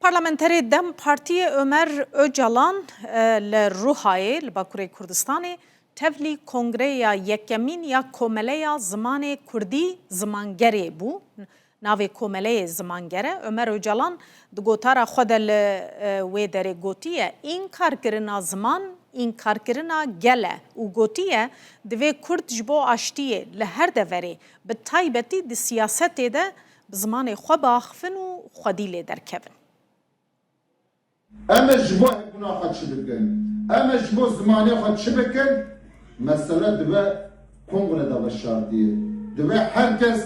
Parlamenterê Dem Partiyê Ömer Öcalan li Rûhayê li Bakurê Kurdistanê tevlî Kongreya Yekemîn ya Komeleya Zimanê Kurdî zimangerê bû. Navê Komeleyê zimanger e. Ömer Öcalan di gotara xwe de li wê derê gotiye înkarkirina ziman înkarkirina gel e û gotiye divê Kurd ji bo aştiyê li her deverê bi taybetî di siyasetê de bi zimanê xwe biaxivin û xwedî lê derkevin. Em ji bo hevbûna xwe çi bikin? Em ji bo zimanê xwe çi bikin? Mesele dibe kongreda veşartiye. Dibe herkes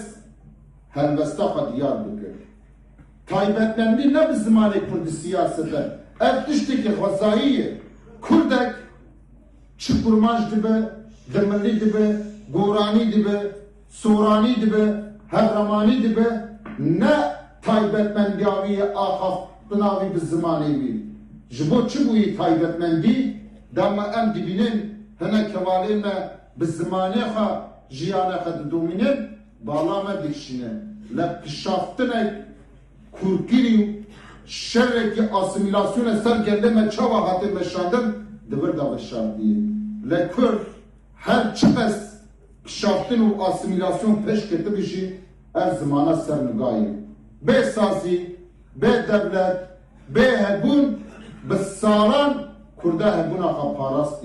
helbesta xwe diyar bikin. Taybetmendî ne bi zimanê Kurdî siyasete. Ev tiştekî xwezayî ye. Kurdek çi kurmaş dibe, dimilî dibe, goranî dibe, soranî dibe, hevremanî dibe. Ne taybetmendiyavî axaftinavî bi zimanê wî. Ji bo çi bûyî taybetmendî, dema em dibînin hinek kevalên me bi zimanê xwe jiyanê xwe didomînin, bala me dikişîne. Le pişaftinek kurkirî şerrekî asimilasyona ser gelde me çawa hatê meşandin, divir da veşartiye. Le Kurd her çi qes pişaftin û asimilasyon peş ketibî jî ev zimana ser nigayê. Bê sazî, bê devlet, bê hebûn bi salan Kurda hebûna xwe parast